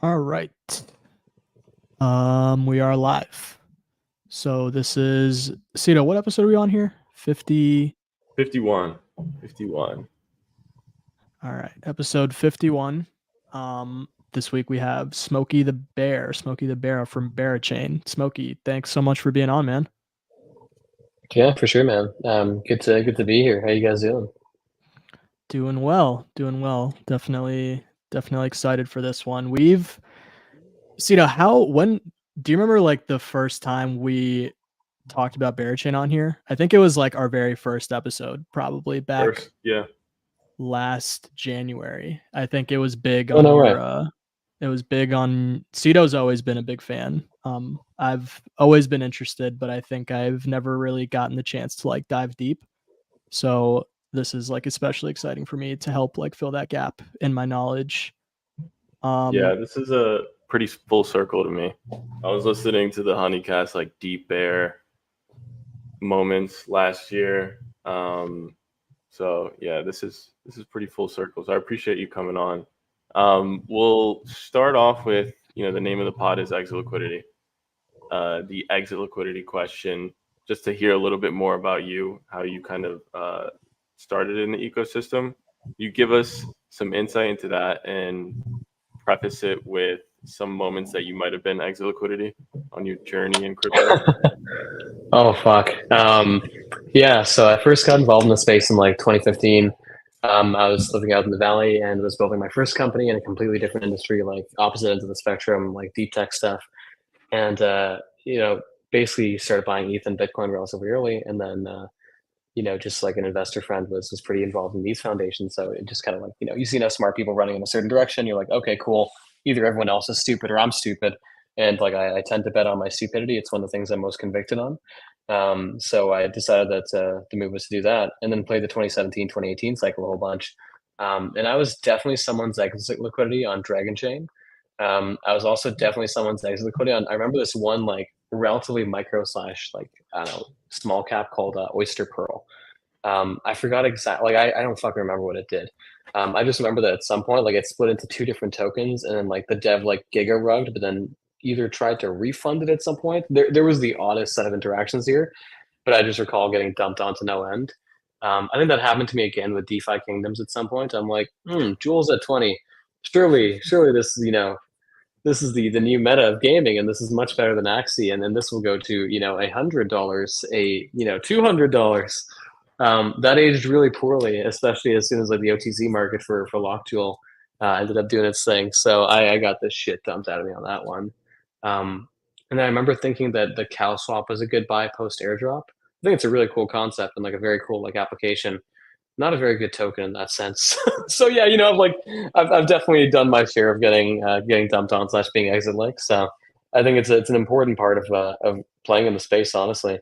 All right. We are live. So this is Cito. What episode are we on here? 50. 51. 51. All right, episode 51. This week we have Smokey the Bear from Chain. Smokey, thanks so much for being on, man. Yeah, for sure, man. Good to be here. How you guys doing? Doing well. Definitely excited for this one. When do you remember like the first time we talked about Chain on here? I think it was like our very first episode, probably back Yeah. last January. I think it was big Oh, on no way. your it was big on Cito's always been a big fan. I've always been interested, but I think I've never really gotten the chance to like dive deep. So this is like especially exciting for me to help like fill that gap in my knowledge. Yeah, this is a pretty full circle to me. I was listening to the Honeycast like Deep Bear moments last year. So yeah, this is pretty full circle. So I appreciate you coming on. We'll start off with, the name of the pod is Exit Liquidity. The exit liquidity question, just to hear a little bit more about you, how you kind of started in the ecosystem. You give us some insight into that and preface it with some moments that you might have been exit liquidity on your journey in crypto. Oh, fuck. Yeah, so I first got involved in the space in like 2015. I was living out in the valley and was building my first company in a completely different industry, like opposite ends of the spectrum, like deep tech stuff. And basically started buying ETH and Bitcoin relatively early, and then just like an investor friend was pretty involved in these foundations. So it just kind of like, you see enough smart people running in a certain direction, you're like, okay, cool. Either everyone else is stupid or I'm stupid. And like I tend to bet on my stupidity. It's one of the things I'm most convicted on. So I decided that the move was to do that, and then play the 2017, 2018 cycle a whole bunch. And I was definitely someone's exit liquidity on Dragon Chain. I was also definitely someone's exit liquidity on. I remember this one like relatively micro slash like I don't know small cap called Oyster Pearl. I forgot exactly. Like I don't fucking remember what it did. I just remember that at some point, like it split into two different tokens, and then like the dev like giga rugged, but then either tried to refund it at some point. There was the oddest set of interactions here, but I just recall getting dumped onto no end. I think that happened to me again with DeFi Kingdoms at some point. I'm like, Jules at 20. Surely this is this is the new meta of gaming, and this is much better than Axie, and then this will go to $100, $200. That aged really poorly, especially as soon as like the OTC market for Lockjewel ended up doing its thing. So I got this shit dumped out of me on that one. And I remember thinking that the cow swap was a good buy post airdrop. I think it's a really cool concept and like a very cool like application. Not a very good token in that sense. So yeah, I've definitely done my share of getting dumped on slash being exit linked. So I think it's an important part of playing in the space, honestly.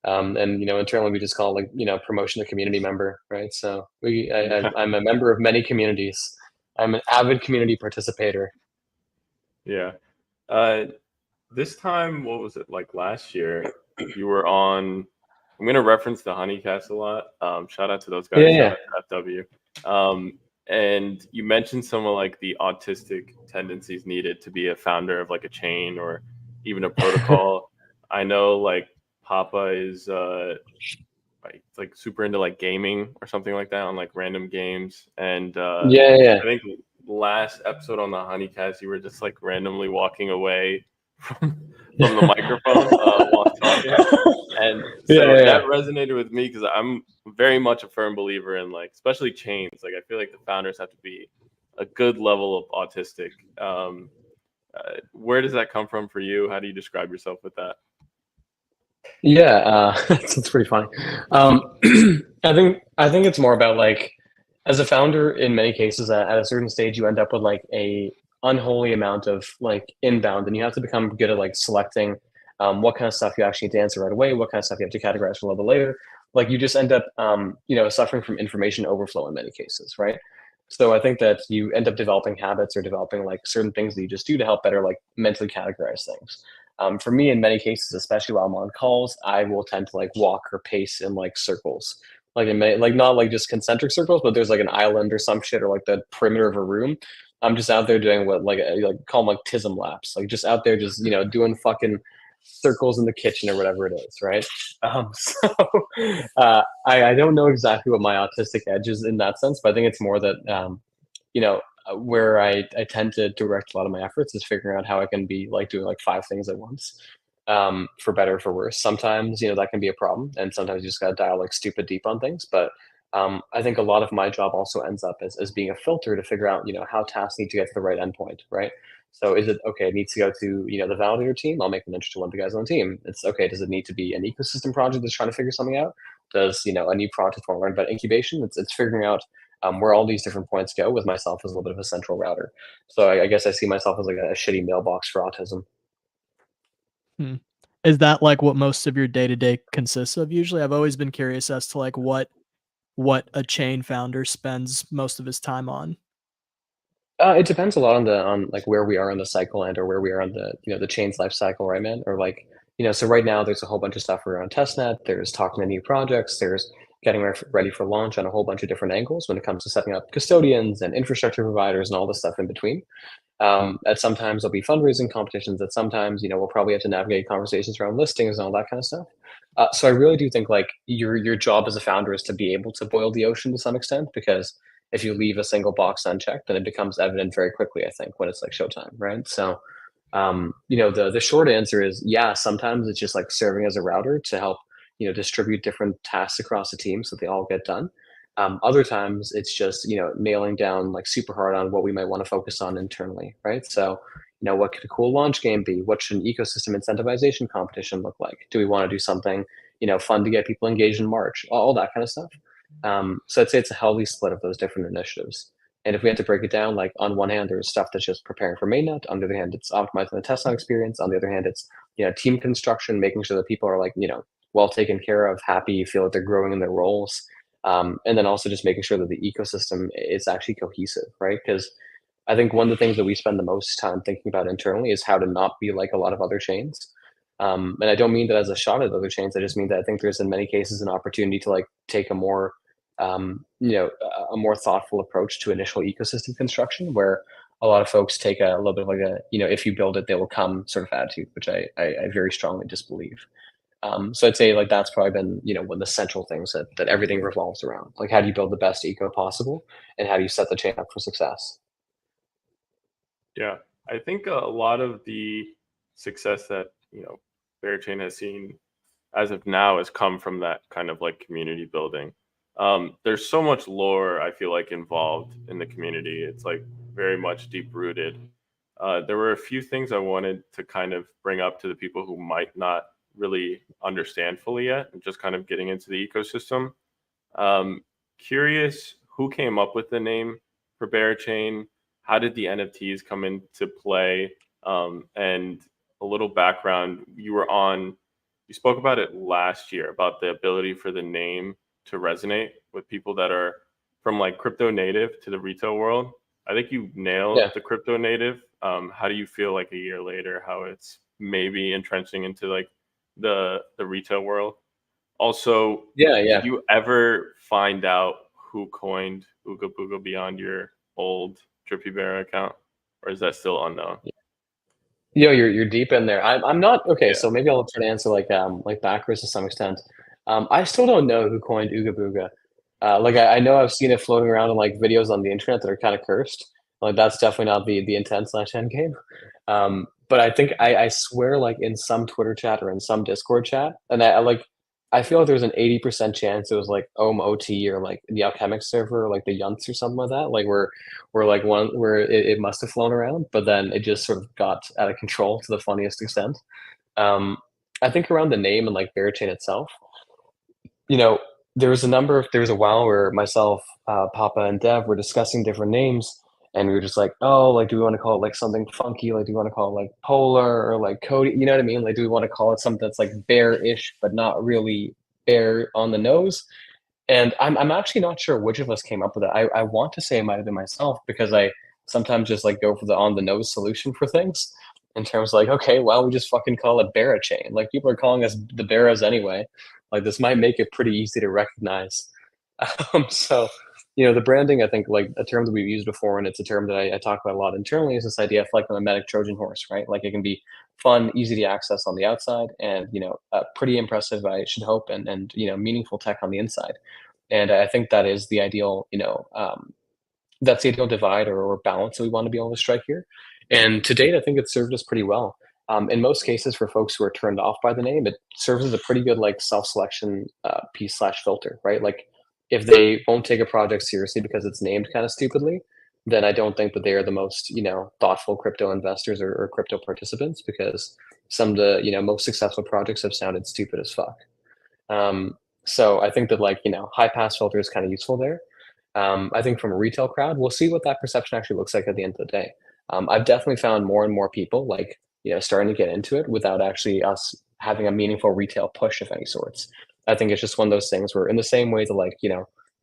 And internally we just call it like promotion to community member, right? So I'm a member of many communities. I'm an avid community participator. Yeah. This time, what was it like last year? You were on. I'm gonna reference the Honeycast a lot. Shout out to those guys. Yeah. Shout out to FW. And you mentioned some of like the autistic tendencies needed to be a founder of like a chain or even a protocol. I know like Papa is like super into like gaming or something like that on like random games. And Yeah. I think last episode on the Honeycast, you were just like randomly walking away from the microphone while talking, and so that resonated with me because I'm very much a firm believer in like, especially chains. Like I feel like the founders have to be a good level of autistic. Where does that come from for you? How do you describe yourself with that? Yeah, it's pretty funny. I think it's more about like as a founder, in many cases, at a certain stage, you end up with like a unholy amount of like inbound, and you have to become good at like selecting what kind of stuff you actually need to answer right away, what kind of stuff you have to categorize for a little bit later. Like you just end up, suffering from information overflow in many cases, right? So I think that you end up developing habits or developing like certain things that you just do to help better like mentally categorize things. For me, in many cases, especially while I'm on calls, I will tend to like walk or pace in like circles, like in many, like not like just concentric circles, but there's like an island or some shit or like the perimeter of a room. I'm just out there doing what like call them like tism laps, like just out there just doing fucking circles in the kitchen or whatever it is, right? So I don't know exactly what my autistic edge is in that sense, but I think it's more that where I tend to direct a lot of my efforts is figuring out how I can be like doing like 5 things at once, for better or for worse. Sometimes that can be a problem, and sometimes you just gotta dial like stupid deep on things. But I think a lot of my job also ends up as being a filter to figure out how tasks need to get to the right endpoint, right? So is it okay? It needs to go to the validator team. I'll make an intro to one of the guys on the team. It's okay. Does it need to be an ecosystem project that's trying to figure something out? Does a new project want to learn about incubation? It's figuring out where all these different points go, with myself as a little bit of a central router. So I guess I see myself as like a shitty mailbox for autism. Hmm. Is that like what most of your day to day consists of usually? I've always been curious as to like what a chain founder spends most of his time on. It depends a lot on like where we are in the cycle and or where we are on the the chain's life cycle, right, man? Or like so right now there's a whole bunch of stuff around testnet. There's talking to new projects. There's getting ready for launch on a whole bunch of different angles when it comes to setting up custodians and infrastructure providers and all the stuff in between. At sometimes there'll be fundraising competitions. At sometimes we'll probably have to navigate conversations around listings and all that kind of stuff. So I really do think like your job as a founder is to be able to boil the ocean to some extent, because if you leave a single box unchecked, then it becomes evident very quickly, I think, when it's like showtime, right? So the short answer is yeah, sometimes it's just like serving as a router to help distribute different tasks across the team so they all get done. Other times it's just nailing down like super hard on what we might want to focus on internally, right? So what could a cool launch game be? What should an ecosystem incentivization competition look like? Do we want to do something fun to get people engaged in March? All that kind of stuff. So I'd say it's a healthy split of those different initiatives. And if we had to break it down, like on one hand, there's stuff that's just preparing for mainnet. On the other hand, it's optimizing the testnet experience. On the other hand, it's team construction, making sure that people are like well taken care of, happy, feel that they're growing in their roles, and then also just making sure that the ecosystem is actually cohesive, right? Because I think one of the things that we spend the most time thinking about internally is how to not be like a lot of other chains. And I don't mean that as a shot at other chains. I just mean that I think there's in many cases an opportunity to like take a more a more thoughtful approach to initial ecosystem construction, where a lot of folks take a little bit of like a if you build it they will come sort of attitude, which I very strongly disbelieve. So I'd say like that's probably been one of the central things that everything revolves around. Like how do you build the best eco possible, and how do you set the chain up for success? Yeah, I think a lot of the success that Bearchain has seen as of now has come from that kind of like community building. There's so much lore I feel like involved in the community. It's like very much deep rooted. There were a few things I wanted to kind of bring up to the people who might not really understand fully yet, and just kind of getting into the ecosystem. Curious who came up with the name for Bearchain. How did the NFTs come into play? And a little background, you spoke about it last year, about the ability for the name to resonate with people that are from like crypto native to the retail world. I think you nailed the crypto native. How do you feel like a year later, how it's maybe entrenching into like the retail world? Also, did you ever find out who coined Ooga Booga beyond your old Drippy Bear account, or is that still unknown? You're deep in there. I'm not okay. Yeah. So maybe I'll try to answer like backwards to some extent. I still don't know who coined Ooga Booga. Like I know I've seen it floating around in like videos on the internet that are kind of cursed. Like that's definitely not the intent / end game. But I think I swear like in some Twitter chat or in some Discord chat, and I feel like there was an 80% chance it was like OT or like the Alchemic server or like the Yunts or something like that. Like where like one where it must have flown around, but then it just sort of got out of control to the funniest extent. I think around the name and like Bearchain itself, there was a while where myself, Papa, and Dev were discussing different names, and we were just like, oh, like, do we want to call it like something funky? Like, do we want to call it like Polar or like Cody? You know what I mean? Like, do we want to call it something that's like bear-ish, but not really bear on the nose? And I'm actually not sure which of us came up with it. I want to say it might have been myself, because I sometimes just like go for the on the nose solution for things, in terms of like, okay, well, we just fucking call it Bearachain. Like people are calling us the Bears anyway. Like this might make it pretty easy to recognize. So the branding, I think, like a term that we've used before, and it's a term that I talk about a lot internally, is this idea of like a mimetic Trojan horse, right? Like it can be fun, easy to access on the outside, and pretty impressive, I should hope, and meaningful tech on the inside. And I think that is the ideal, that's the ideal divide or balance that we want to be able to strike here. And to date, I think it's served us pretty well. In most cases, for folks who are turned off by the name, it serves as a pretty good like self-selection piece/filter, right? Like if they won't take a project seriously because it's named kind of stupidly, then I don't think that they are the most thoughtful crypto investors or crypto participants, because some of the most successful projects have sounded stupid as fuck. So I think that like high pass filter is kind of useful there. I think from a retail crowd, we'll see what that perception actually looks like at the end of the day. I've definitely found more and more people like starting to get into it without actually us having a meaningful retail push of any sorts. I think it's just one of those things where, in the same way that like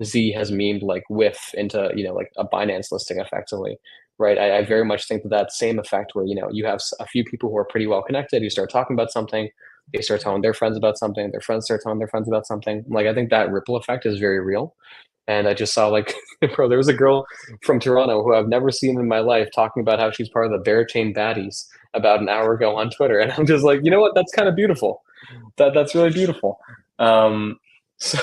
Z has memed like whiff into like a Binance listing effectively, right? I very much think that that same effect where you have a few people who are pretty well connected, who start talking about something, they start telling their friends about something, their friends start telling their friends about something. Like I think that ripple effect is very real. And I just saw like, bro, there was a girl from Toronto who I've never seen in my life talking about how she's part of the Bear Chain Baddies about an hour ago on Twitter. And I'm just like, you know what? That's kind of beautiful. That's really beautiful. So,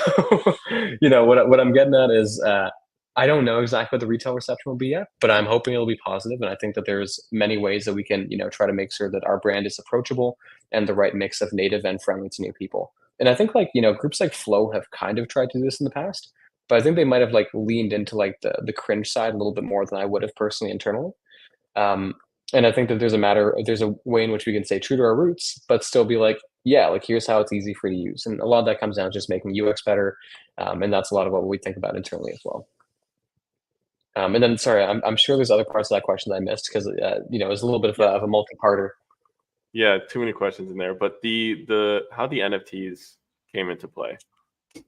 what I'm getting at is I don't know exactly what the retail reception will be yet, but I'm hoping it'll be positive. And I think that there's many ways that we can, try to make sure that our brand is approachable and the right mix of native and friendly to new people. And I think like, groups like Flow have kind of tried to do this in the past, but I think they might have like leaned into like the cringe side a little bit more than I would have personally internally. And I think that there's a way in which we can stay true to our roots, but still be like, yeah, like here's how it's easy for you to use. And a lot of that comes down to just making UX better. And that's a lot of what we think about internally as well. And then, sorry, I'm sure there's other parts of that question that I missed because it was a little bit of a multi-parter. Yeah, too many questions in there. But how the NFTs came into play.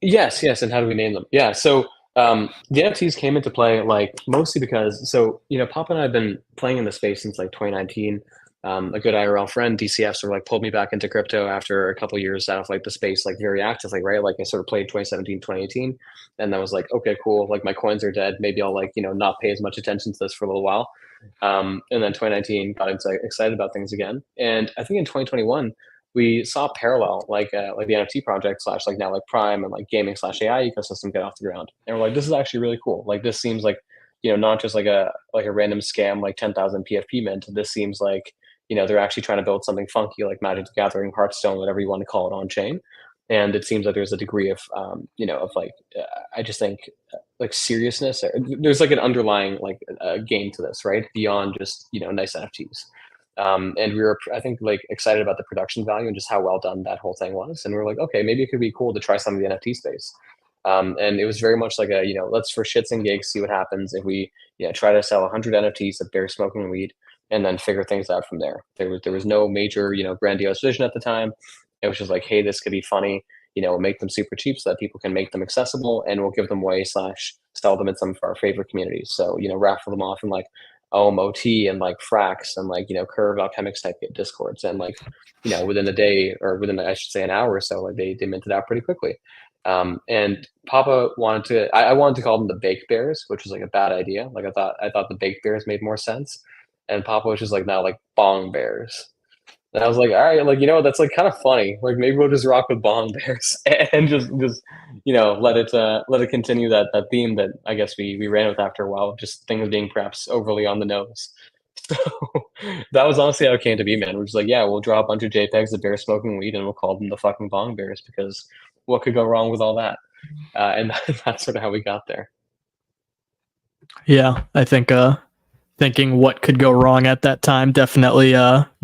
Yes, and how do we name them? Yeah, so the NFTs came into play like mostly because Papa and I have been playing in the space since like 2019. A good IRL friend, DCF, sort of like pulled me back into crypto after a couple years out of like the space like very actively, right? Like I sort of played 2017, 2018, and then was like, okay, cool. Like my coins are dead. Maybe I'll like not pay as much attention to this for a little while. And then 2019 got excited about things again, and I think in 2021 we saw parallel like the NFT project / like now like Prime and like gaming / AI ecosystem get off the ground, and we're like, this is actually really cool. Like this seems like not just like a random scam like 10,000 PFP mint. This seems like they're actually trying to build something funky like Magic the Gathering, Hearthstone, whatever you want to call it, on chain. And it seems like there's a degree of of like I just think like seriousness. There's like an underlying like game to this, right? Beyond just nice NFTs. And we were, I think, like excited about the production value and just how well done that whole thing was. And we were like, okay, maybe it could be cool to try some of the NFT space. And it was very much like a, let's for shits and gigs see what happens if we try to sell 100 NFTs of bear smoking weed and then figure things out from there. There was no major grandiose vision at the time. It was just like, hey, this could be funny. We'll make them super cheap so that people can make them accessible, and we'll give them away / sell them in some of our favorite communities. So raffle them off in like OMOT and like Frax and like Curve Alchemics type discords, and like within a day, or within I should say an hour or so, like they minted out pretty quickly. And Papa wanted to I wanted to call them the Baked Bears, which was like a bad idea. Like I thought the Baked Bears made more sense, and Papa was just like, now like Bong Bears. And I was like, all right, like that's like kind of funny. Like maybe we'll just rock with Bong Bears and just let it continue that theme that I guess we ran with after a while, just things being perhaps overly on the nose. So that was honestly how it came to be, man. We're just like, yeah, we'll draw a bunch of JPEGs of bears smoking weed and we'll call them the fucking Bong Bears, because what could go wrong with all that? And that's sort of how we got there. Yeah, I think thinking what could go wrong at that time, definitely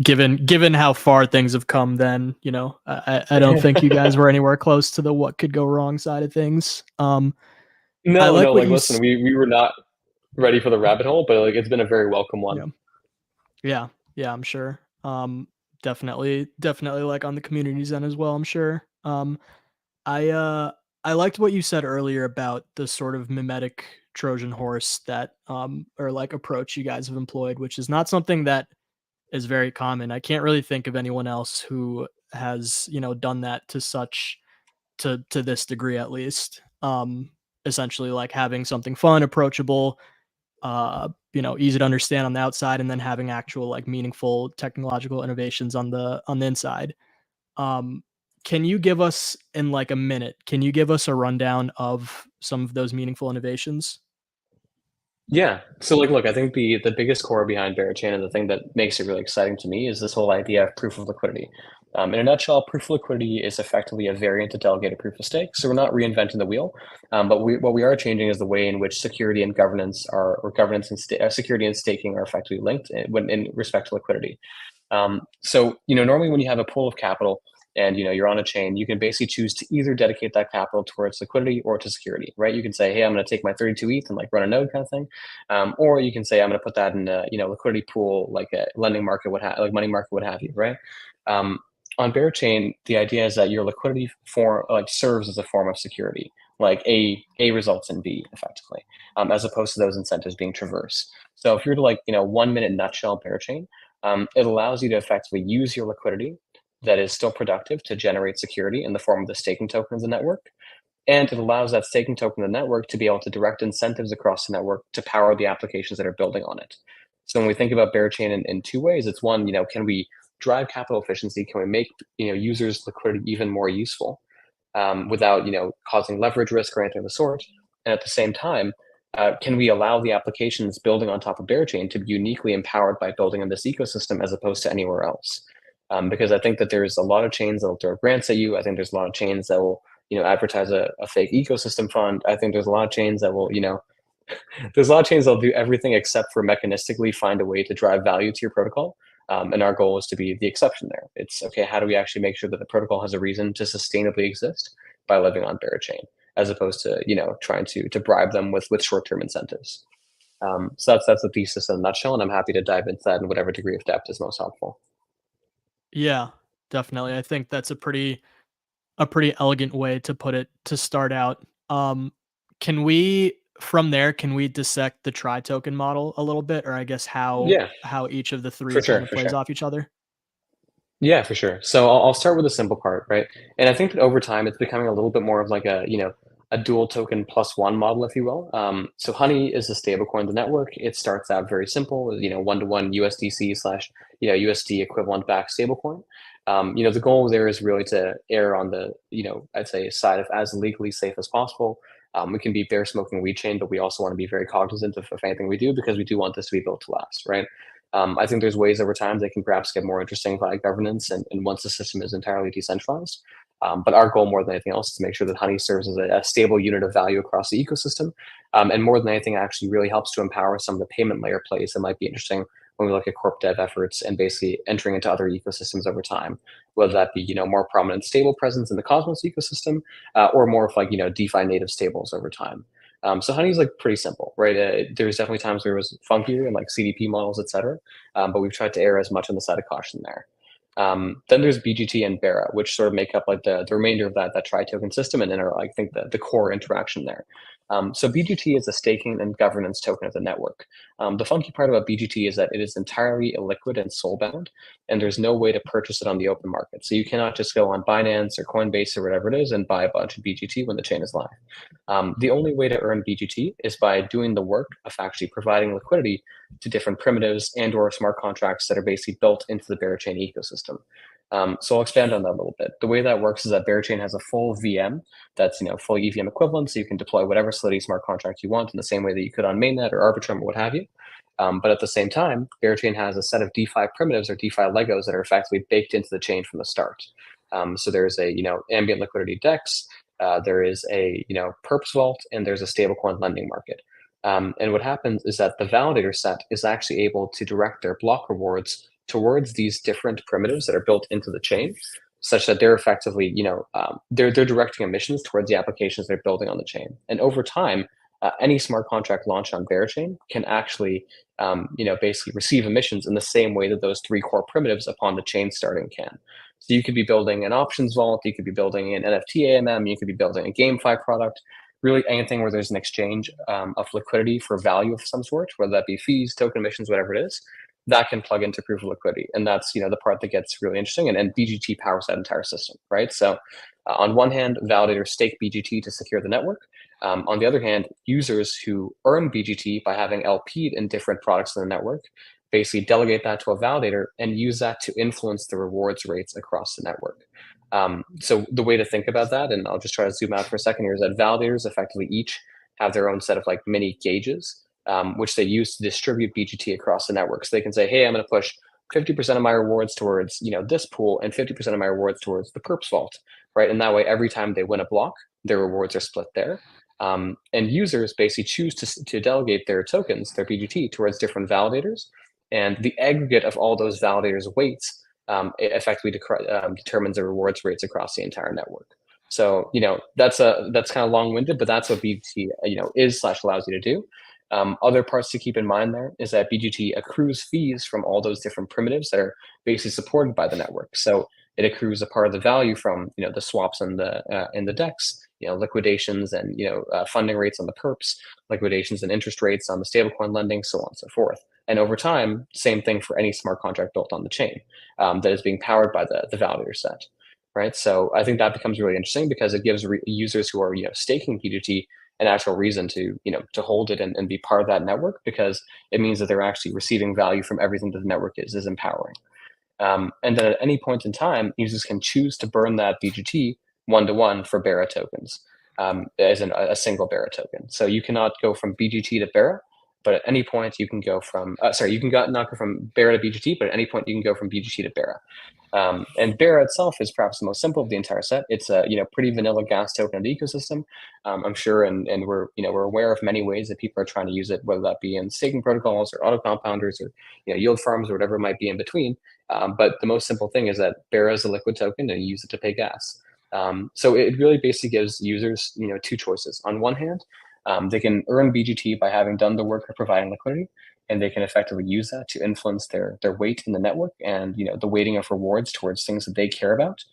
given how far things have come, then I don't think you guys were anywhere close to the what could go wrong side of things. Listen, we were not ready for the rabbit hole, but like it's been a very welcome one. Yeah, I'm sure. Definitely like on the community's end as well, I'm sure. I liked what you said earlier about the sort of mimetic Trojan horse that or like approach you guys have employed, which is not something that is very common. I can't really think of anyone else who has done that to this degree, at least. essentially like having something fun, approachable, easy to understand on the outside, and then having actual like meaningful technological innovations on the inside. Um, can you give us in like a minute? Can you give us a rundown of some of those meaningful innovations? Yeah. So like, look, I think the biggest core behind Berachain and the thing that makes it really exciting to me is this whole idea of proof of liquidity. In a nutshell, proof of liquidity is effectively a variant of delegated proof of stake. So we're not reinventing the wheel, but what we are changing is the way in which security and governance are, or governance and security and staking are effectively linked when in respect to liquidity. So normally when you have a pool of capital and you're on a chain, you can basically choose to either dedicate that capital towards liquidity or to security, right? You can say, hey, I'm going to take my 32 ETH and like run a node kind of thing, or you can say I'm going to put that in a liquidity pool like a lending market, like money market, what have you, right? On Bearchain, the idea is that your liquidity form like serves as a form of security, like A results in B effectively, as opposed to those incentives being traversed. So if you're to 1 minute nutshell Bearchain, it allows you to effectively use your liquidity that is still productive to generate security in the form of the staking token of the network. And it allows that staking token of the network to be able to direct incentives across the network to power the applications that are building on it. So when we think about Bearchain in two ways, it's one, can we drive capital efficiency? Can we make users' liquidity even more useful without causing leverage risk or anything of the sort? And at the same time, can we allow the applications building on top of Bearchain to be uniquely empowered by building in this ecosystem as opposed to anywhere else? Because I think that there's a lot of chains that will throw grants at you. I think there's a lot of chains that will advertise a fake ecosystem fund. I think there's a lot of chains that will there's a lot of chains that'll do everything except for mechanistically find a way to drive value to your protocol. And our goal is to be the exception there. It's okay, how do we actually make sure that the protocol has a reason to sustainably exist by living on Berachain, as opposed to trying to bribe them with short-term incentives. So that's the thesis in a nutshell, and I'm happy to dive into that in whatever degree of depth is most helpful. Yeah, definitely. I think that's a pretty elegant way to put it to start out. Can we from there can we dissect the tri token model a little bit, or I guess Yeah, how each of the three for sure, kind of for plays sure. off each other? Yeah, for sure. So I'll start with the simple part, right? And I think that over time it's becoming a little bit more of like a dual token plus one model, if you will. So Honey is a stablecoin of the network. It starts out very simple, 1-to-1 USDC slash USD equivalent backed stablecoin. The goal there is really to err on the I'd say side of as legally safe as possible. We can be bear smoking weed chain, but we also want to be very cognizant of anything we do because we do want this to be built to last, right? I think there's ways over time that can perhaps get more interesting via governance and once the system is entirely decentralized. But our goal more than anything else is to make sure that Honey serves as a stable unit of value across the ecosystem. And more than anything, actually really helps to empower some of the payment layer plays that might be interesting when we look at corp dev efforts and basically entering into other ecosystems over time, whether that be more prominent stable presence in the Cosmos ecosystem or more of DeFi native stables over time. So Honey's like pretty simple, right? There's definitely times where it was funkier and like CDP models, etc. But we've tried to err as much on the side of caution there. Then there's BGT and Bera, which sort of make up like the remainder of that tri-token system and then are I think the core interaction there. So BGT is a staking and governance token of the network. The funky part about BGT is that it is entirely illiquid and soul-bound, and there's no way to purchase it on the open market. So you cannot just go on Binance or Coinbase or whatever it is and buy a bunch of BGT when the chain is live. The only way to earn BGT is by doing the work of actually providing liquidity to different primitives and or smart contracts that are basically built into the Berachain ecosystem. So I'll expand on that a little bit. The way that works is that Berachain has a full VM that's full EVM equivalent, so you can deploy whatever Solidity smart contract you want in the same way that you could on mainnet or Arbitrum or what have you. But at the same time, Berachain has a set of DeFi primitives or DeFi Legos that are effectively baked into the chain from the start. So there's a ambient liquidity DEX, there is a perps vault, and there's a stablecoin lending market. And what happens is that the validator set is actually able to direct their block rewards towards these different primitives that are built into the chain, such that they're effectively, they're directing emissions towards the applications they're building on the chain. And over time, any smart contract launched on Berachain can actually, basically receive emissions in the same way that those three core primitives upon the chain starting can. So you could be building an options vault, you could be building an NFT AMM, you could be building a GameFi product, really anything where there's an exchange of liquidity for value of some sort, whether that be fees, token emissions, whatever it is, that can plug into proof of liquidity. And that's the part that gets really interesting. And BGT powers that entire system, right? So On one hand, validators stake BGT to secure the network. On the other hand, users who earn BGT by having LP'd in different products in the network basically delegate that to a validator and use that to influence the rewards rates across the network. So the way to think about that, and I'll just try to zoom out for a second here, is that validators effectively each have their own set of like mini gauges, which they use to distribute BGT across the network. So they can say, hey, I'm going to push 50% of my rewards towards this pool and 50% of my rewards towards the perps vault, right? And that way, every time they win a block, their rewards are split there. And users basically choose to delegate their tokens, their BGT, towards different validators. And the aggregate of all those validators' weights it effectively determines the rewards rates across the entire network. So that's kind of long-winded, but that's what BGT is/allows you to do. Other parts to keep in mind there is that BGT accrues fees from all those different primitives that are basically supported by the network. So it accrues a part of the value from the swaps and the DEX, liquidations and funding rates on the perps, liquidations and interest rates on the stablecoin lending, so on and so forth. And over time, same thing for any smart contract built on the chain that is being powered by the validator set, right? So I think that becomes really interesting because it gives users who are staking BGT an actual reason to to hold it and be part of that network, because it means that they're actually receiving value from everything that the network is empowering. And then at any point in time, users can choose to burn that BGT one-to-one for Bearer tokens, as in a single Bearer token. So you cannot go from BGT to Bearer, but at any point you can go from not go from Bearer to BGT, but at any point you can go from BGT to Bearer. And Bearer itself is perhaps the most simple of the entire set. It's a pretty vanilla gas token of the ecosystem, I'm sure, and we're aware of many ways that people are trying to use it, whether that be in staking protocols or auto compounders or yield farms or whatever it might be in between. But the most simple thing is that Bearer is a liquid token and you use it to pay gas. So it really basically gives users two choices. On one hand, they can earn BGT by having done the work of providing liquidity, and they can effectively use that to influence their weight in the network and the weighting of rewards towards things that they care about.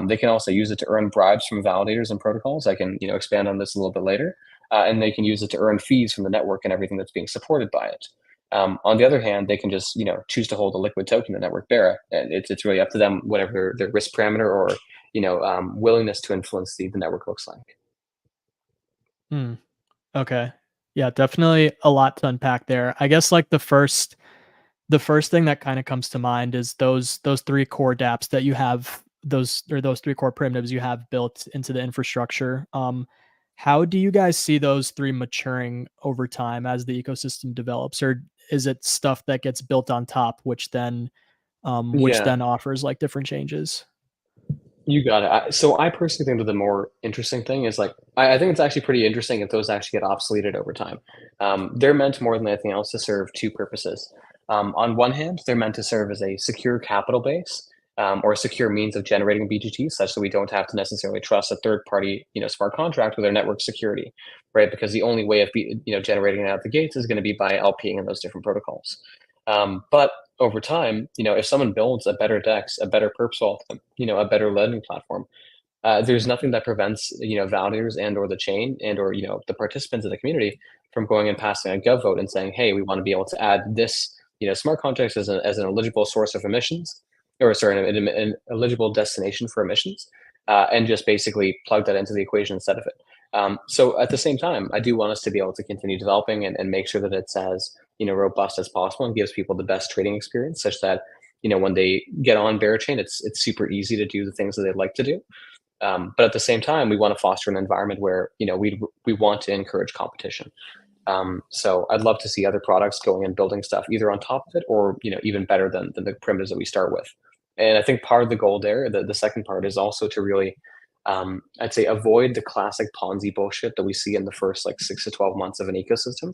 They can also use it to earn bribes from validators and protocols. I can expand on this a little bit later, and they can use it to earn fees from the network and everything that's being supported by it. On the other hand, they can just choose to hold a liquid token in the network Bearer, and it's really up to them whatever their risk parameter or willingness to influence the network looks like. Okay. Yeah, definitely a lot to unpack there. I guess like the first thing that kind of comes to mind is those three core dApps that you have, those three core primitives you have built into the infrastructure. How do you guys see those three maturing over time as the ecosystem develops, or is it stuff that gets built on top, which then offers like different changes? You got it. So I personally think that the more interesting thing is like, I think it's actually pretty interesting if those actually get obsoleted over time. They're meant more than anything else to serve two purposes. On one hand, they're meant to serve as a secure capital base, or a secure means of generating BGT, such that we don't have to necessarily trust a third party, smart contract with our network security, right? Because the only way of generating it out the gates is going to be by LPing in those different protocols. But over time, if someone builds a better DEX, a better perps vault, a better lending platform, there's nothing that prevents validators and or the chain and or the participants in the community from going and passing a gov vote and saying, hey, we want to be able to add this smart contracts as an eligible source of emissions, or sorry, an eligible destination for emissions, and just basically plug that into the equation instead of it. So at the same time, I do want us to be able to continue developing and make sure that it's as robust as possible and gives people the best trading experience, such that when they get on Berachain, it's super easy to do the things that they'd like to do. But at the same time, we want to foster an environment where we want to encourage competition. So I'd love to see other products going and building stuff either on top of it or even better than the primitives that we start with. And I think part of the goal there, the second part, is also to really I'd say avoid the classic Ponzi bullshit that we see in the first like 6 to 12 months of an ecosystem,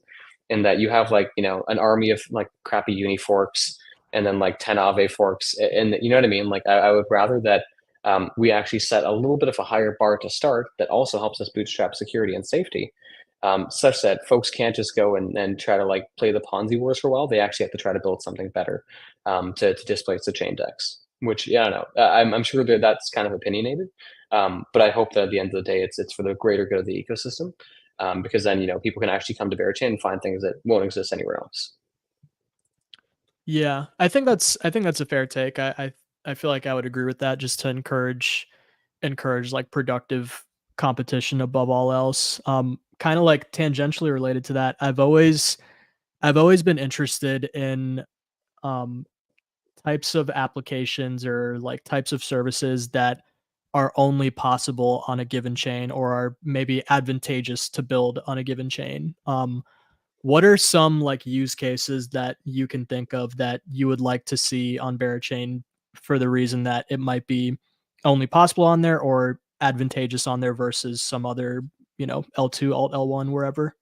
in that you have like an army of like crappy uni forks and then like 10 Aave forks, and you know what I mean. Like I would rather that we actually set a little bit of a higher bar to start that also helps us bootstrap security and safety, such that folks can't just go and try to like play the Ponzi wars for a while. They actually have to try to build something better to displace the chain DEX. Which, yeah, I don't know. I'm sure that that's kind of opinionated, but I hope that at the end of the day, it's for the greater good of the ecosystem, because then people can actually come to Berachain and find things that won't exist anywhere else. Yeah, I think that's a fair take. I feel like I would agree with that, just to encourage encourage like productive competition above all else. Kind of like tangentially related to that, I've always been interested in um, types of applications or like types of services that are only possible on a given chain or are maybe advantageous to build on a given chain. What are some like use cases that you can think of that you would like to see on Berachain for the reason that it might be only possible on there or advantageous on there versus some other, L2, Alt L1, wherever?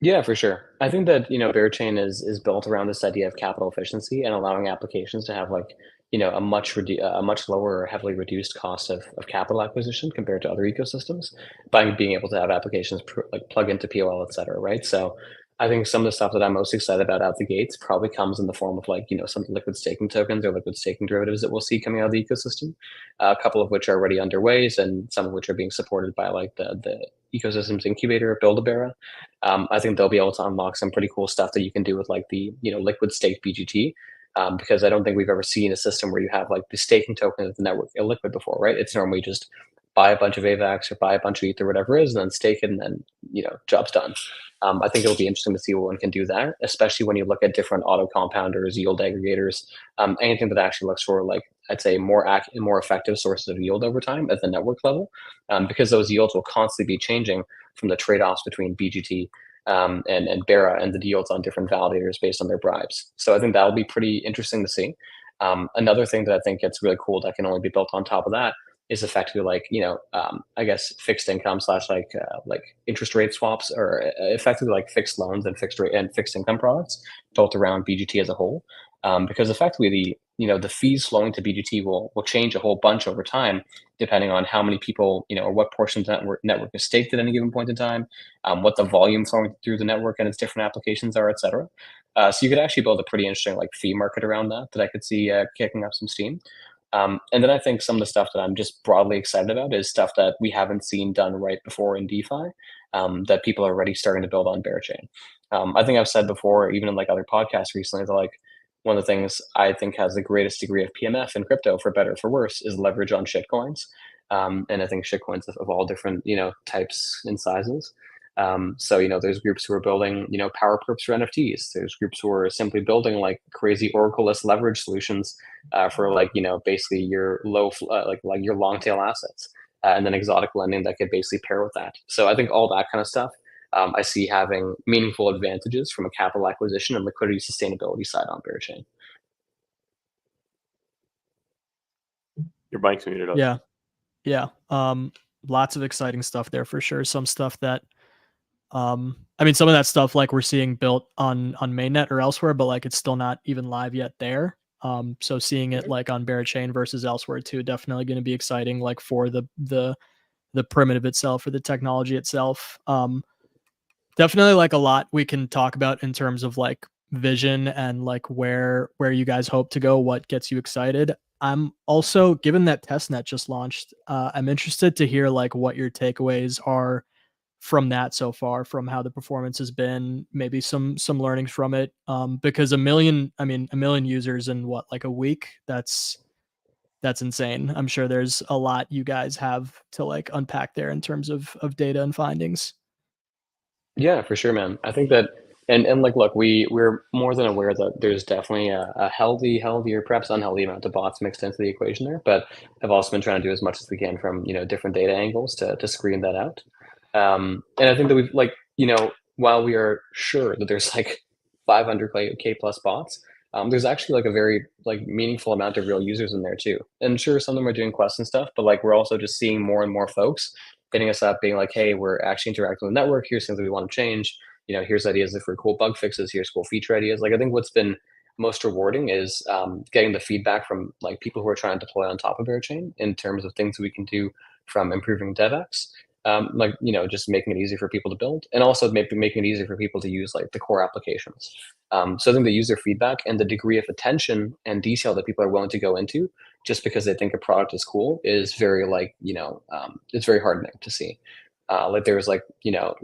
Yeah, for sure. I think that, Bearchain is built around this idea of capital efficiency and allowing applications to have like, a much lower, heavily reduced cost of capital acquisition compared to other ecosystems by being able to have applications like plug into POL, et cetera, right? So I think some of the stuff that I'm most excited about out the gates probably comes in the form of like, some liquid staking tokens or liquid staking derivatives that we'll see coming out of the ecosystem. A couple of which are already underway and some of which are being supported by like the ecosystem's incubator, Build-A-Bear. I think they'll be able to unlock some pretty cool stuff that you can do with like the liquid staked BGT. Because I don't think we've ever seen a system where you have like the staking token of the network illiquid before, right? It's normally just buy a bunch of AVAX or buy a bunch of ETH or whatever it is, and then stake it, and then job's done. I think it'll be interesting to see what one can do there, especially when you look at different auto compounders, yield aggregators, anything that actually looks for like I'd say more effective sources of yield over time at the network level, because those yields will constantly be changing from the trade-offs between BGT and Bera and the yields on different validators based on their bribes. So I think that'll be pretty interesting to see. Another thing that I think gets really cool that can only be built on top of that is effectively like I guess fixed income slash like interest rate swaps or effectively like fixed loans and fixed rate and fixed income products built around BGT as a whole. Because effectively the fees flowing to BGT will change a whole bunch over time, depending on how many people or what portion of the network is staked at any given point in time, what the volume flowing through the network and its different applications are, etc. So you could actually build a pretty interesting like fee market around that I could see kicking up some steam. And then I think some of the stuff that I'm just broadly excited about is stuff that we haven't seen done right before in DeFi, that people are already starting to build on Bearchain. I think I've said before, even in like other podcasts recently, that like one of the things I think has the greatest degree of PMF in crypto, for better or for worse, is leverage on shitcoins. And I think shitcoins of all different types and sizes. So there's groups who are building power perps for NFTs. There's groups who are simply building like crazy Oracle-less leverage solutions for like basically your like your long tail assets, and then exotic lending that could basically pair with that. So I think all that kind of stuff I see having meaningful advantages from a capital acquisition and liquidity sustainability side on Bearchain. Your mic's muted up. Yeah. Lots of exciting stuff there for sure. Some stuff that I mean, some of that stuff like we're seeing built on mainnet or elsewhere, but like it's still not even live yet there. So seeing it like on Berachain versus elsewhere too, definitely going to be exciting. Like for the primitive itself or the technology itself. Definitely like a lot we can talk about in terms of like vision and like where you guys hope to go, what gets you excited. I'm also, given that Testnet just launched, I'm interested to hear like what your takeaways are from that so far, from how the performance has been, maybe some learnings from it. Because a million users in what, like a week, that's insane. I'm sure there's a lot you guys have to like unpack there in terms of data and findings. Yeah, for sure, man. I think that, and like, look, we're more than aware that there's definitely a healthier, perhaps unhealthy amount of bots mixed into the equation there, but have also been trying to do as much as we can from, different data angles to screen that out. And I think that we've like, while we are sure that there's like 500K plus bots, there's actually like a very like meaningful amount of real users in there too. And sure, some of them are doing quests and stuff, but like we're also just seeing more and more folks hitting us up being like, hey, we're actually interacting with the network. Here's things that we want to change. Here's ideas for cool bug fixes. Here's cool feature ideas. Like I think what's been most rewarding is getting the feedback from like people who are trying to deploy on top of Airchain in terms of things that we can do from improving DevX. Like just making it easy for people to build, and also making it easy for people to use like the core applications. So I think the user feedback and the degree of attention and detail that people are willing to go into just because they think a product is cool is very like it's very heartening to see. Like there's like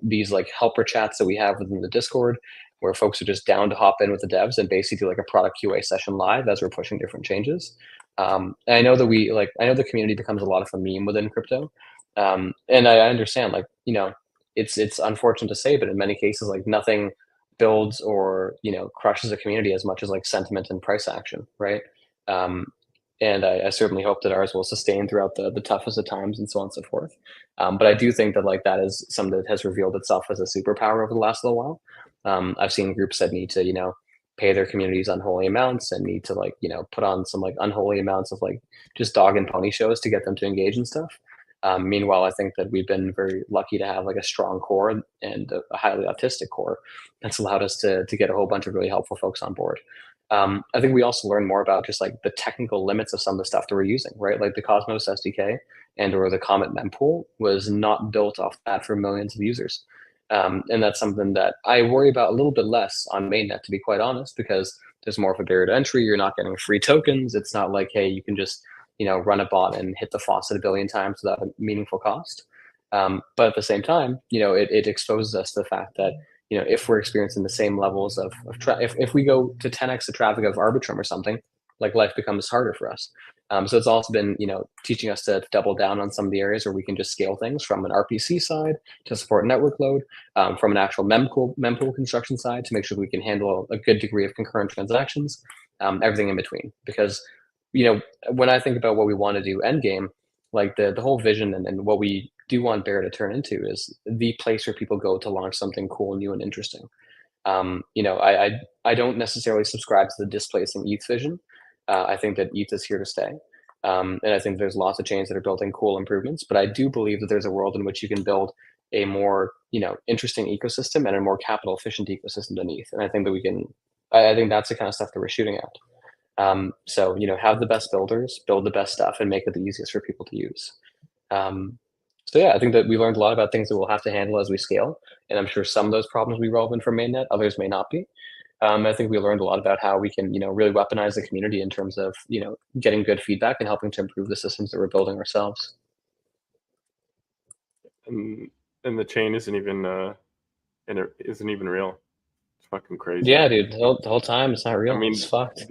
these like helper chats that we have within the Discord where folks are just down to hop in with the devs and basically do like a product QA session live as we're pushing different changes. And I know that I know the community becomes a lot of a meme within crypto. And I understand, like, it's unfortunate to say, but in many cases, like, nothing builds or, crushes a community as much as like sentiment and price action, right? Um, and I certainly hope that ours will sustain throughout the toughest of times and so on and so forth. But I do think that like that is something that has revealed itself as a superpower over the last little while. I've seen groups that need to, pay their communities unholy amounts and need to like, put on some like unholy amounts of like just dog and pony shows to get them to engage and stuff. Meanwhile, I think that we've been very lucky to have like a strong core and a highly autistic core that's allowed us to get a whole bunch of really helpful folks on board. I think we also learn more about just like the technical limits of some of the stuff that we're using, right? Like the Cosmos SDK and or the Comet mempool was not built off that for millions of users. And that's something that I worry about a little bit less on mainnet, to be quite honest, because there's more of a barrier to entry. You're not getting free tokens. It's not like, hey, you can just, run a bot and hit the faucet a billion times without a meaningful cost. But at the same time, it exposes us to the fact that, if we're experiencing the same levels of if we go to 10x the traffic of Arbitrum or something, like life becomes harder for us. So it's also been, teaching us to double down on some of the areas where we can just scale things from an RPC side to support network load, from an actual mempool construction side to make sure we can handle a good degree of concurrent transactions, everything in between. Because, when I think about what we want to do end game, like the whole vision and what we do want Bear to turn into is the place where people go to launch something cool, new, and interesting. I don't necessarily subscribe to the displacing ETH vision. I think that ETH is here to stay. And I think there's lots of chains that are building cool improvements, but I do believe that there's a world in which you can build a more, interesting ecosystem and a more capital efficient ecosystem than ETH. And I think that I think that's the kind of stuff that we're shooting at. So, have the best builders, build the best stuff, and make it the easiest for people to use. So yeah, I think that we learned a lot about things that we'll have to handle as we scale. And I'm sure some of those problems will be relevant for mainnet, others may not be. I think we learned a lot about how we can, really weaponize the community in terms of, getting good feedback and helping to improve the systems that we're building ourselves. And the chain isn't even real. It's fucking crazy. Yeah, dude. The whole time it's not real. I mean, it's fucked.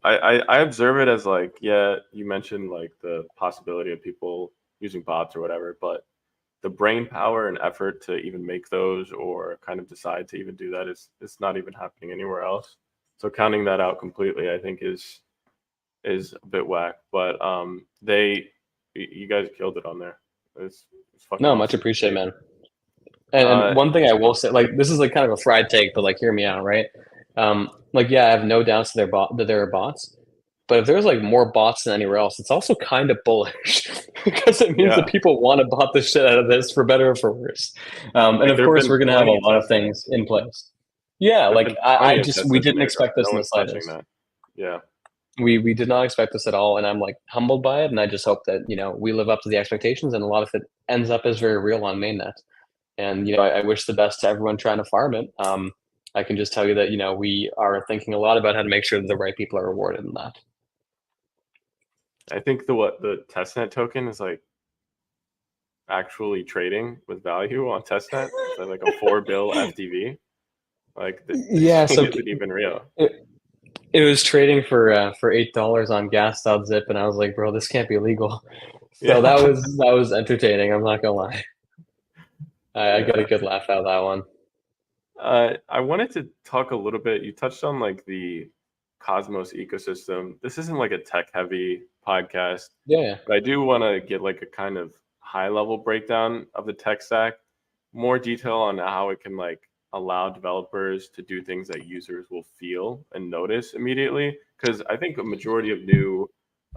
I observe it as like, yeah, you mentioned like the possibility of people using bots or whatever, but the brain power and effort to even make those or kind of decide to even do that is not even happening anywhere else. So counting that out completely, I think is a bit whack. But you guys killed it on there. It's fucking no, awesome. Much appreciated, man. And one thing I will say, like, this is like kind of a fried take, but like, hear me out, right? Like, yeah, I have no doubts that there are bots, but if there's like more bots than anywhere else, it's also kind of bullish because it means that people want to bot the shit out of this for better or for worse. And of course, we're going to have a lot of things in place. Yeah, like we didn't expect this in the slightest. Yeah. We did not expect this at all, and I'm like humbled by it, and I just hope that we live up to the expectations, and a lot of it ends up as very real on mainnet. And I wish the best to everyone trying to farm it. I can just tell you that we are thinking a lot about how to make sure that the right people are rewarded in that. I think the Testnet token is like actually trading with value on Testnet. It's like a 4 bill FTV. Like so isn't even real. It was trading for $8 on gas.zip, and I was like, bro, this can't be legal. So that was entertaining. I'm not gonna lie. I got a good laugh out of that one. I wanted to talk a little bit. You touched on like the Cosmos ecosystem. This isn't like a tech heavy podcast. Yeah. But I do want to get like a kind of high level breakdown of the tech stack, more detail on how it can like allow developers to do things that users will feel and notice immediately. Because I think a majority of new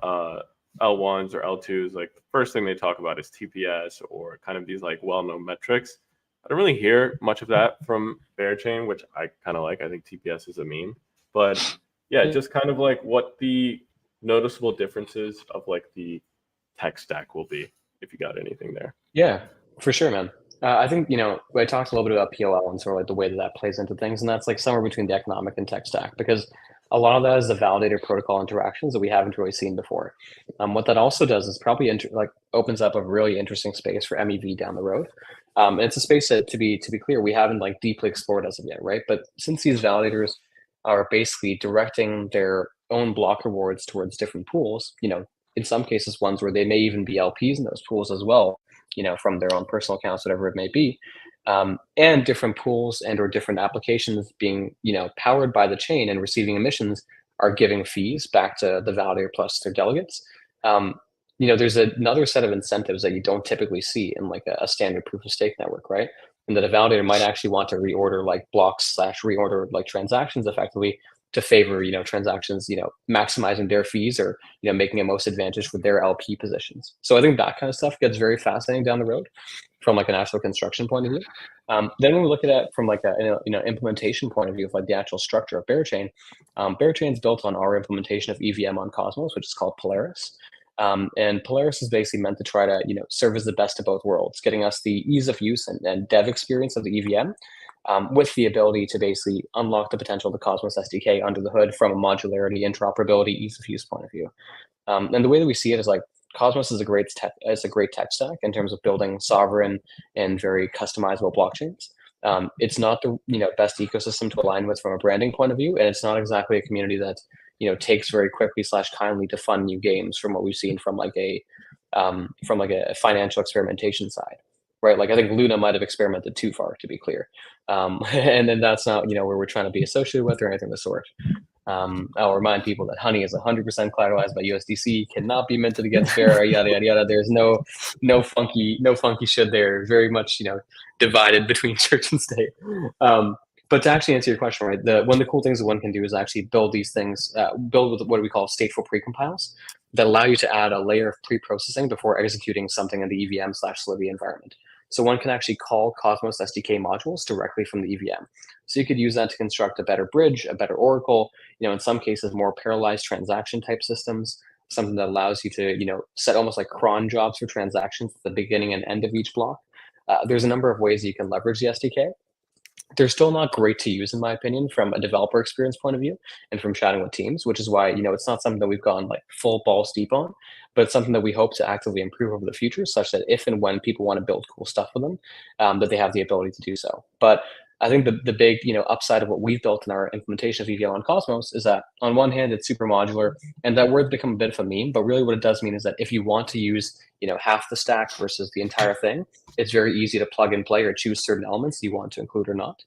L1s or L2s, like the first thing they talk about is TPS or kind of these like well-known metrics. I don't really hear much of that from Bearchain, which I kind of like. I think TPS is a meme. But yeah, just kind of like what the noticeable differences of like the tech stack will be, if you got anything there. Yeah, for sure, man. I think, I talked a little bit about POL and sort of like the way that plays into things. And that's like somewhere between the economic and tech stack, because a lot of that is the validator protocol interactions that we haven't really seen before. What that also does is probably opens up a really interesting space for MEV down the road. And it's a space that, to be clear, we haven't like deeply explored as of yet, right? But since these validators are basically directing their own block rewards towards different pools, in some cases ones where they may even be LPs in those pools as well, from their own personal accounts, whatever it may be. And different pools and or different applications being, powered by the chain and receiving emissions are giving fees back to the validator plus their delegates. There's another set of incentives that you don't typically see in like a standard proof of stake network, right? And that a validator might actually want to reorder like blocks / reorder like transactions effectively to favor, transactions, maximizing their fees or, making it most advantage for their LP positions. So I think that kind of stuff gets very fascinating down the road from like an actual construction point of view. Then when we look at it from like a implementation point of view of like the actual structure of Bearchain, Bearchain is built on our implementation of EVM on Cosmos, which is called Polaris. And Polaris is basically meant to try to serve as the best of both worlds, getting us the ease of use and dev experience of the EVM, with the ability to basically unlock the potential of the Cosmos SDK under the hood from a modularity, interoperability, ease of use point of view. And the way that we see it is like Cosmos is a great tech stack in terms of building sovereign and very customizable blockchains. It's not the best ecosystem to align with from a branding point of view, and it's not exactly a community that takes very quickly / kindly to fund new games from what we've seen from like a financial experimentation side, right? Like I think Luna might have experimented too far, to be clear, and then that's not where we're trying to be associated with or anything of the sort. I'll remind people that Honey is 100% collateralized by USDC, cannot be minted against Bear, yada yada yada. There's no funky shit there. Very much divided between church and state. But to actually answer your question, right, one of the cool things that one can do is actually build these things, build with what we call stateful precompiles that allow you to add a layer of pre-processing before executing something in the EVM / Slivy environment. So one can actually call Cosmos SDK modules directly from the EVM. So you could use that to construct a better bridge, a better oracle, in some cases more parallelized transaction type systems, something that allows you to, set almost like cron jobs for transactions at the beginning and end of each block. There's a number of ways you can leverage the SDK. They're still not great to use, in my opinion, from a developer experience point of view and from chatting with teams, which is why, it's not something that we've gone like full balls deep on, but it's something that we hope to actively improve over the future, such that if and when people want to build cool stuff with them, that they have the ability to do so. But I think the big, upside of what we've built in our implementation of EVM on Cosmos is that on one hand, it's super modular, and that word's become a bit of a meme, but really what it does mean is that if you want to use, half the stack versus the entire thing, it's very easy to plug and play or choose certain elements you want to include or not.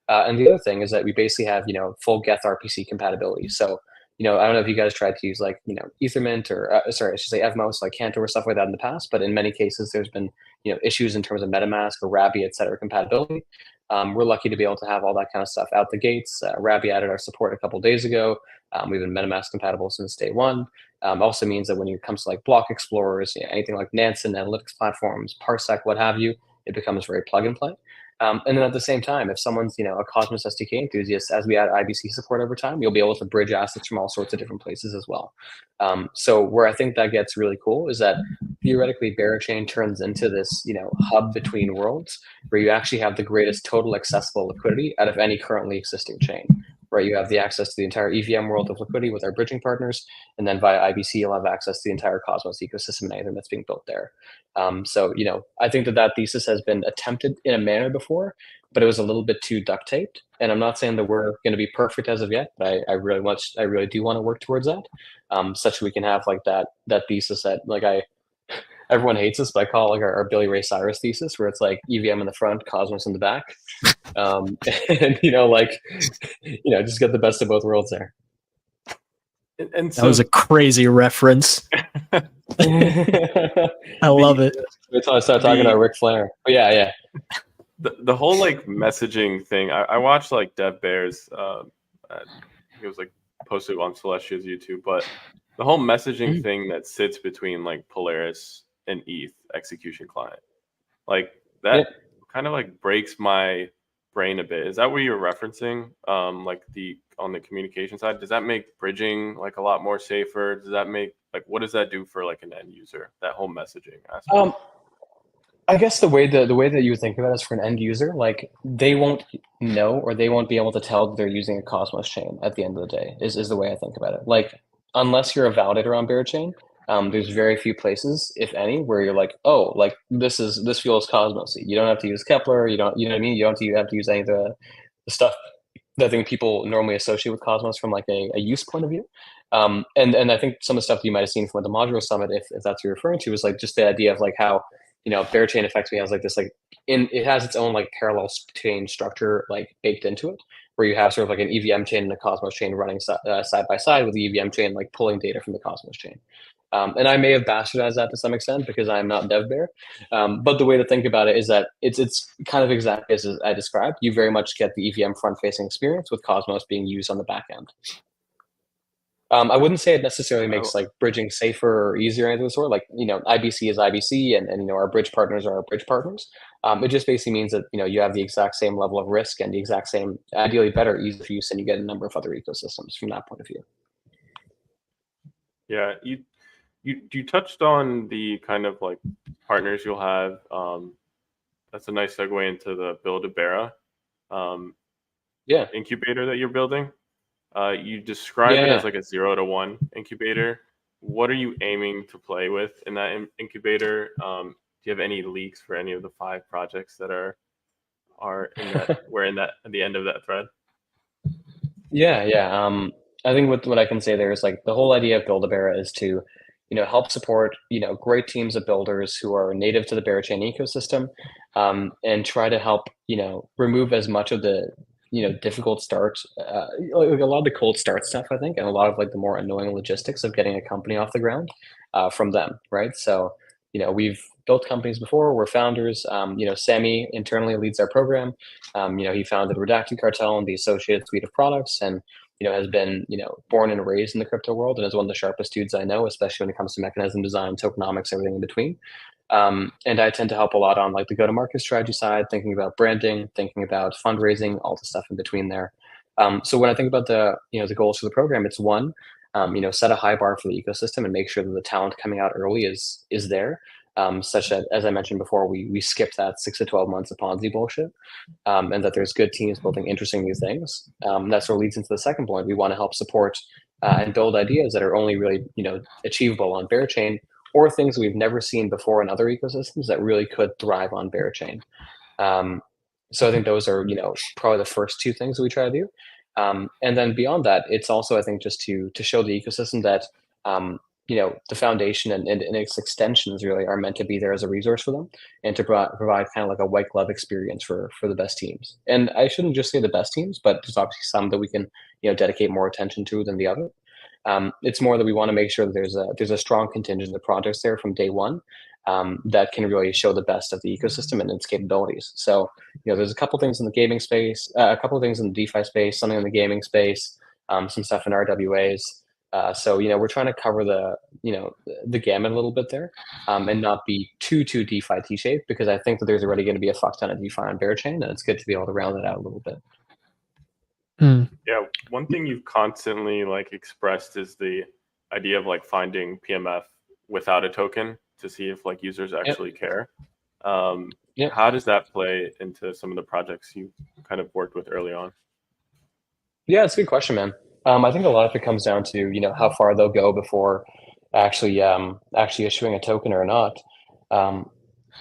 And the other thing is that we basically have, full Geth RPC compatibility. So, I don't know if you guys tried to use like, Ethermint or, I should say Evmos, like Cantor or stuff like that in the past, but in many cases there's been, issues in terms of MetaMask or Rabby, et cetera, compatibility. We're lucky to be able to have all that kind of stuff out the gates. Rabby added our support a couple of days ago. We've been MetaMask compatible since day one. Also means that when it comes to like block explorers, anything like Nansen, analytics platforms, Parsec, what have you, it becomes very plug and play. And then at the same time, if someone's a Cosmos SDK enthusiast, as we add IBC support over time, you'll be able to bridge assets from all sorts of different places as well. So where I think that gets really cool is that theoretically Bearchain turns into this hub between worlds where you actually have the greatest total accessible liquidity out of any currently existing chain. Right, you have the access to the entire EVM world of liquidity with our bridging partners, and then via IBC, you'll have access to the entire Cosmos ecosystem and anything that's being built there. So, I think that thesis has been attempted in a manner before, but it was a little bit too duct taped. And I'm not saying that we're going to be perfect as of yet, but I really do want to work towards that, such that we can have like that thesis that like everyone hates us, but I call it like our Billy Ray Cyrus thesis, where it's like EVM in the front, Cosmos in the back. And just get the best of both worlds there. And so, that was a crazy reference. I love it. Until I start talking about Ric Flair. But yeah. The whole like messaging thing. I watched like Dev Bears. It was like posted on Celestia's YouTube, but the whole messaging thing that sits between like Polaris and ETH execution client, like that kind of like breaks my brain a bit. Is that what you're referencing? Like on the communication side, does that make bridging like a lot more safer? Does that make like, what does that do for like an end user, that whole messaging aspect? I guess the way that you would think about it is for an end user, like they won't know or they won't be able to tell that they're using a Cosmos chain at the end of the day is the way I think about it. Like unless you're a validator on Bearchain, there's very few places, if any, where you're like, oh, like this feels Cosmos-y. You don't have to use Kepler. You know what I mean? You don't have to use any of the stuff that I think people normally associate with Cosmos from like a use point of view. And I think some of the stuff that you might have seen from the modular summit, if that's what you're referring to, is like just the idea of like how, Parachain effectively has like this like it has its own like parallel chain structure like baked into it, where you have sort of like an EVM chain and a Cosmos chain running side by side, with the EVM chain like pulling data from the Cosmos chain. And I may have bastardized that to some extent because I'm not DevBear. But the way to think about it is that it's kind of exactly as I described. You very much get the EVM front-facing experience with Cosmos being used on the back end. I wouldn't say it necessarily makes like bridging safer or easier or anything of the sort. Like, IBC is IBC, and our bridge partners are our bridge partners. It just basically means that you have the exact same level of risk and the exact same, ideally better ease of use, and you get a number of other ecosystems from that point of view. Yeah, you touched on the kind of like partners you'll have. That's a nice segue into the Build-A-Bear incubator that you're building. You describe it as like a 0 to 1 incubator. What are you aiming to play with in that incubator? Do you have any leaks for any of the 5 projects that are in that we're in that at the end of that thread? Yeah. I think what I can say there is like the whole idea of Build-A-Bear is to help support great teams of builders who are native to the Berachain ecosystem, and try to help remove as much of the difficult start, like a lot of the cold start stuff, I think, and a lot of like the more annoying logistics of getting a company off the ground from them, right? So we've built companies before. We're founders. Sammy internally leads our program. He founded Redacted Cartel and the associated suite of products, and has been born and raised in the crypto world, and is one of the sharpest dudes I know, especially when it comes to mechanism design, tokenomics, everything in between. And I tend to help a lot on like the go-to-market strategy side, thinking about branding, thinking about fundraising, all the stuff in between there. So when I think about the the goals for the program, it's one, set a high bar for the ecosystem and make sure that the talent coming out early is there, such that, as I mentioned before, we skip that 6 to 12 months of Ponzi bullshit, and that there's good teams building interesting new things. That sort of leads into the second point. We want to help support and build ideas that are only really achievable on Berachain, or things we've never seen before in other ecosystems that really could thrive on Berachain. So I think those are probably the first 2 things that we try to do. And then beyond that, it's also, I think, just to show the ecosystem that the foundation and its extensions really are meant to be there as a resource for them, and to provide kind of like a white glove experience for the best teams. And I shouldn't just say the best teams, but there's obviously some that we can dedicate more attention to than the other. It's more that we want to make sure that there's a strong contingent of projects there from day one, that can really show the best of the ecosystem and its capabilities. So there's a couple things in the gaming space, a couple of things in the DeFi space, something in the gaming space, some stuff in RWAs. So we're trying to cover the gamut a little bit there, and not be too DeFi T-shaped, because I think that there's already going to be a fuck ton of DeFi on Berachain, and it's good to be able to round that out a little bit. Yeah, one thing you've constantly like expressed is the idea of like finding PMF without a token to see if like users actually care. How does that play into some of the projects you kind of worked with early on? Yeah, it's a good question, man. I think a lot of it comes down to how far they'll go before actually issuing a token or not.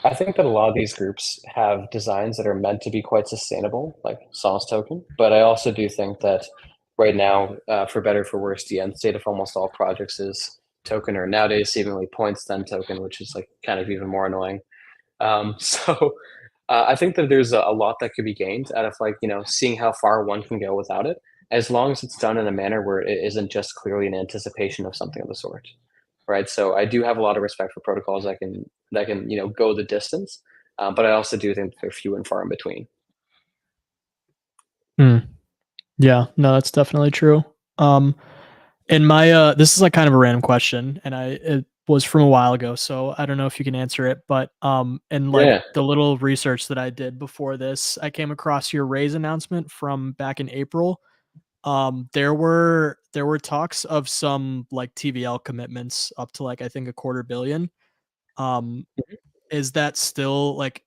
I think that a lot of these groups have designs that are meant to be quite sustainable, like Sauce token. But I also do think that right now, for better or for worse, the end state of almost all projects is token, or nowadays seemingly points then token, which is like kind of even more annoying. So I think that there's a lot that could be gained out of like seeing how far one can go without it, as long as it's done in a manner where it isn't just clearly an anticipation of something of the sort. Right. So I do have a lot of respect for protocols that can go the distance, but I also do think they're few and far in between. Yeah, no, that's definitely true. In my this is like kind of a random question, and it was from a while ago, so I don't know if you can answer it, but in like the little research that I did before this, I came across your raise announcement from back in April. There were talks of some like TVL commitments up to like I think $250 million. Is that still like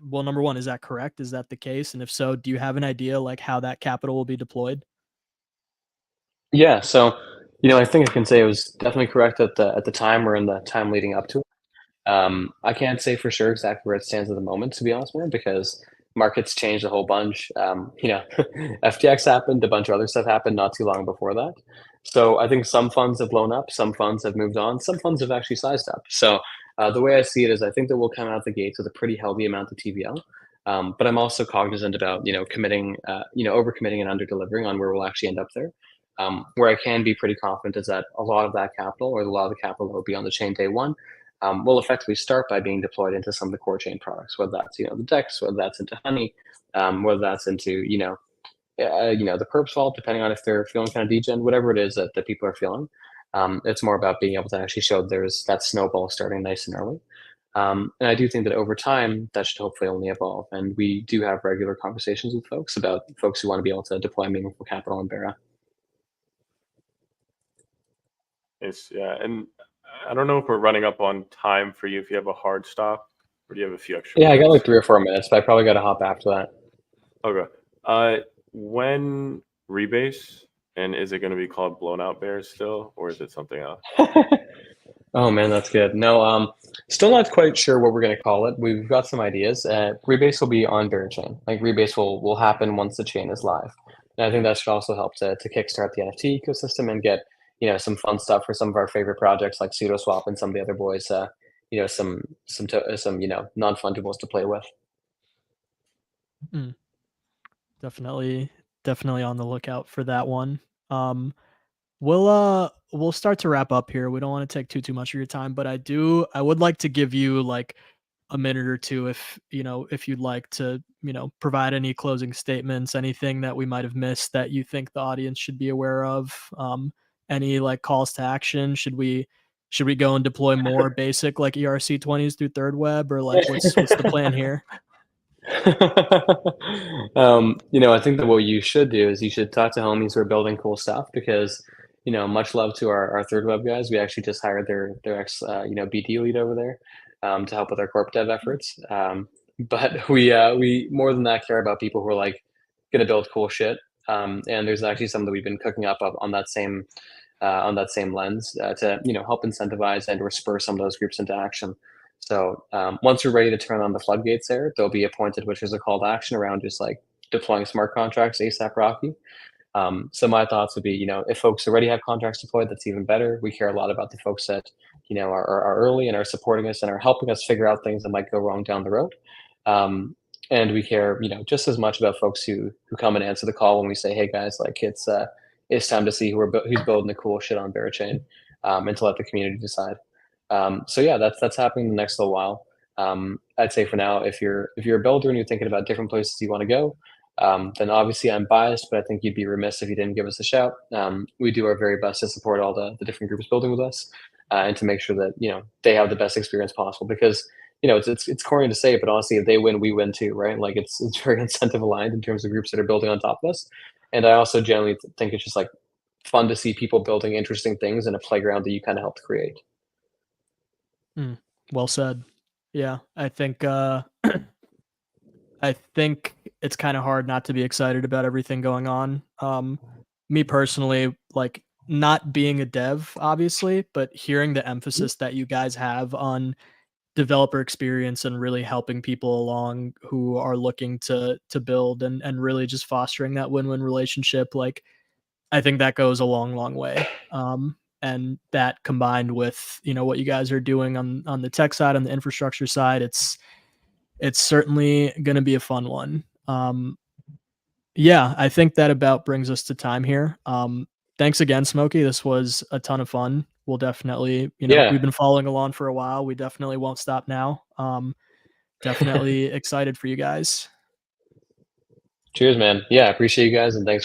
well, number one, is that correct? Is that the case? And if so, do you have an idea like how that capital will be deployed? Yeah, so I think I can say it was definitely correct at the time, or in the time leading up to it. I can't say for sure exactly where it stands at the moment, to be honest, man, because markets changed a whole bunch. FTX happened, a bunch of other stuff happened not too long before that. So I think some funds have blown up, some funds have moved on, some funds have actually sized up. So the way I see it is, I think that we'll come out the gates with a pretty healthy amount of TVL. But I'm also cognizant about committing, overcommitting and under delivering on where we'll actually end up there. Where I can be pretty confident is that a lot of that capital, or a lot of the capital that will be on the chain day one, will effectively start by being deployed into some of the core chain products, whether that's the DEX, whether that's into Honey, whether that's into the perps vault, depending on if they're feeling kind of degen, whatever it is that people are feeling. It's more about being able to actually show there's that snowball starting nice and early. And I do think that over time, that should hopefully only evolve. And we do have regular conversations with folks about folks who want to be able to deploy meaningful capital in Bera. Yeah, and I don't know if we're running up on time for you, if you have a hard stop, or do you have a few extra minutes? I got like 3 or 4 minutes, but I probably got to hop after that. Okay. When rebase, and is it going to be called Blown Out Bears still, or is it something else? Oh man, that's good. No, still not quite sure what we're going to call it. We've got some ideas. Rebase will be on Bear chain. Like rebase will happen once the chain is live. And I think that should also help to kickstart the NFT ecosystem and get some fun stuff for some of our favorite projects like SudoSwap and some of the other boys. Some non-fungibles to play with. Definitely on the lookout for that one. We'll start to wrap up here. We don't want to take too much of your time, but I would like to give you like a minute or two if you'd like to provide any closing statements, anything that we might have missed that you think the audience should be aware of. Any like calls to action? Should we go and deploy more basic like ERC20s through third web, or like what's the plan here? I think that what you should do is you should talk to homies who are building cool stuff, because much love to our third web guys. We actually just hired their ex BD lead over there to help with our corp dev efforts. But we more than that care about people who are like gonna build cool shit. And there's actually some that we've been cooking up on that same lens to help incentivize and or spur some of those groups into action. So once we're ready to turn on the floodgates there'll be a point at which there's a call to action around just like deploying smart contracts ASAP Rocky. So my thoughts would be, if folks already have contracts deployed, that's even better. We care a lot about the folks that, are early and are supporting us and are helping us figure out things that might go wrong down the road. And we care, just as much about folks who come and answer the call when we say, hey guys, like it's time to see who's building the cool shit on Berachain, and to let the community decide. So yeah, that's happening in the next little while. I'd say for now, if you're a builder and you're thinking about different places you want to go, then obviously I'm biased, but I think you'd be remiss if you didn't give us a shout. We do our very best to support all the different groups building with us, and to make sure that they have the best experience possible, because it's corny to say, but honestly, if they win, we win too, right? Like it's very incentive aligned in terms of groups that are building on top of us. And I also generally think it's just like fun to see people building interesting things in a playground that you kind of helped create. Well said. Yeah, I think it's kind of hard not to be excited about everything going on. Me personally, like not being a dev, obviously, but hearing the emphasis that you guys have on developer experience and really helping people along who are looking to build and really just fostering that win-win relationship, like I think that goes a long way. And that combined with what you guys are doing on the tech side, on the infrastructure side, it's certainly going to be a fun one. Yeah, I think that about brings us to time here. Thanks again, Smokey. This was a ton of fun. We'll definitely, we've been following along for a while. We definitely won't stop now. Definitely excited for you guys. Cheers, man. Yeah, appreciate you guys, and thanks for